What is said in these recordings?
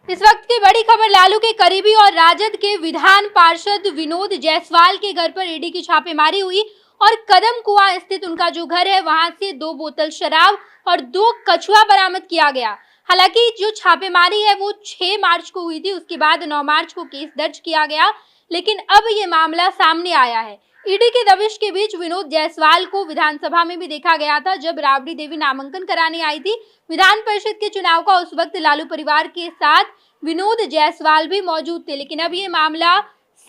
इस वक्त की बड़ी खबर, लालू के करीबी और राजद के विधान पार्षद विनोद जायसवाल के घर पर ईडी की छापेमारी हुई और कदम कुआं स्थित उनका जो घर है वहां से 2 बोतल शराब और 2 कछुआ बरामद किया गया। हालांकि जो छापेमारी है वो 6 मार्च को हुई थी, उसके बाद 9 मार्च को केस दर्ज किया गया, लेकिन अब ये मामला सामने आया है। ईडी की दबिश के बीच विनोद जायसवाल को विधानसभा में भी देखा गया था जब राबड़ी देवी नामांकन कराने आई थी। विधान परिषद के चुनाव का उस वक्त लालू परिवार के साथ विनोद जायसवाल भी मौजूद थे, लेकिन अब ये मामला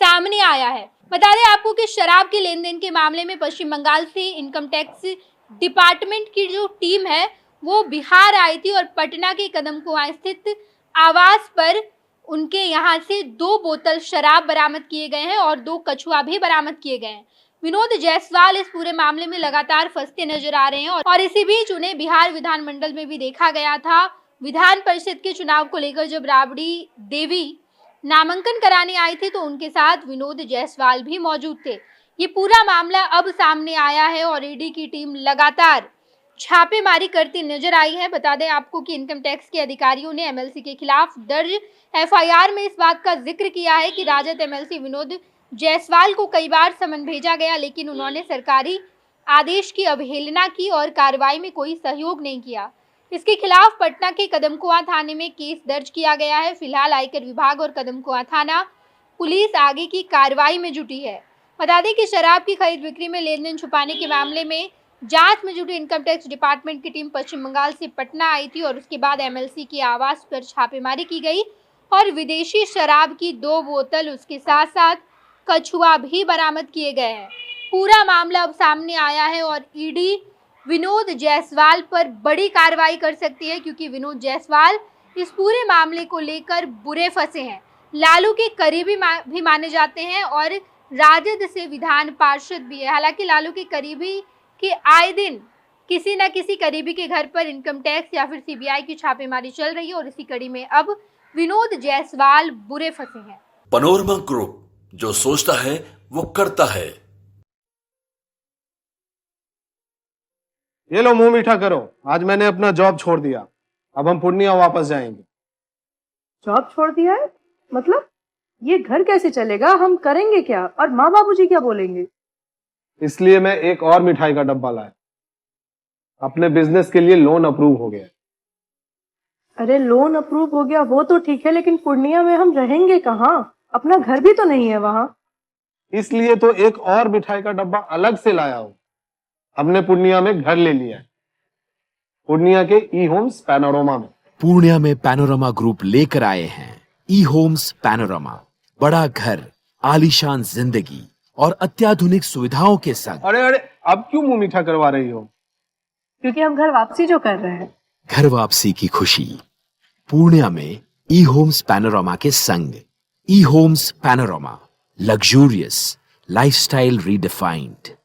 सामने आया है। बता दें आपको कि शराब के लेन देन के मामले में पश्चिम बंगाल से इनकम टैक्स डिपार्टमेंट की जो टीम है वो बिहार आई थी और पटना के कदम कुआं स्थित आवास पर उनके यहाँ से 2 बोतल शराब बरामद किए गए हैं और 2 कछुआ भी बरामद किए गए हैं। विनोद जायसवाल इस पूरे मामले में लगातार फंसते नजर आ रहे हैं और इसी बीच उन्हें बिहार विधानमंडल में भी देखा गया था। विधान परिषद के चुनाव को लेकर जब राबड़ी देवी नामांकन कराने आई थी तो उनके साथ विनोद जायसवाल भी मौजूद थे। ये पूरा मामला अब सामने आया है और ईडी की टीम लगातार छापेमारी करती नजर आई है। बता दें आपको कि इनकम टैक्स के अधिकारियों ने एमएलसी के खिलाफ दर्ज एफआईआर में इस बात का जिक्र किया है कि राजद एमएलसी विनोद जायसवाल को कई बार समन भेजा गया, लेकिन उन्होंने सरकारी आदेश की अवहेलना की और कार्रवाई में कोई सहयोग नहीं किया। इसके खिलाफ पटना के कदमकुआं थाने में केस दर्ज किया गया है। फिलहाल आयकर विभाग और कदमकुआं थाना पुलिस आगे की कार्रवाई में जुटी है। बता दें कि शराब की खरीद बिक्री में लेन देन छुपाने के मामले में जांच में जुटी इनकम टैक्स डिपार्टमेंट की टीम पश्चिम बंगाल से पटना आई थी और उसके बाद एमएलसी के आवास पर छापेमारी की गई और विदेशी शराब की 2 बोतल उसके साथ साथ कछुआ भी बरामद किए गए हैं। पूरा मामला अब सामने आया है और ईडी विनोद जायसवाल पर बड़ी कार्रवाई कर सकती है, क्योंकि विनोद जायसवाल इस पूरे मामले को लेकर बुरे फंसे हैं। लालू के करीबी भी माने जाते हैं और राजद से विधान पार्षद भी है। हालांकि लालू के करीबी के आए दिन किसी न किसी करीबी के घर पर इनकम टैक्स या फिर सीबीआई की छापेमारी चल रही है और इसी कड़ी में अब विनोद जायसवाल बुरे फंसे हैं। पैनोरमा ग्रुप, जो सोचता है वो करता है। ये लो, मुंह मीठा करो। आज मैंने अपना जॉब छोड़ दिया, अब हम पूर्णिया वापस जाएंगे। जॉब छोड़ दिया है? मतलब ये घर कैसे चलेगा? हम करेंगे क्या और माँ बाबूजी क्या बोलेंगे? इसलिए मैं एक और मिठाई का डब्बा लाया। अपने बिजनेस के लिए लोन अप्रूव हो गया। अरे लोन अप्रूव हो गया वो तो ठीक है, लेकिन पूर्णिया में हम रहेंगे कहाँ? अपना घर भी तो नहीं है वहाँ। इसलिए तो एक और मिठाई का डब्बा अलग से लाया हूँ। हमने पूर्णिया में घर ले लिया है, पूर्णिया के ई होम्स पैनोरमा में। पूर्णिया में पैनोरमा ग्रुप लेकर आए हैं ई होम्स पैनोरमा। बड़ा घर, आलीशान जिंदगी और अत्याधुनिक सुविधाओं के संग। अरे अरे, अब क्यों मुंह मीठा करवा रही हो? क्योंकि हम घर वापसी जो कर रहे हैं। घर वापसी की खुशी पूर्णिया में ई होम्स पैनोरमा के संग। ई homes panorama, luxurious lifestyle redefined.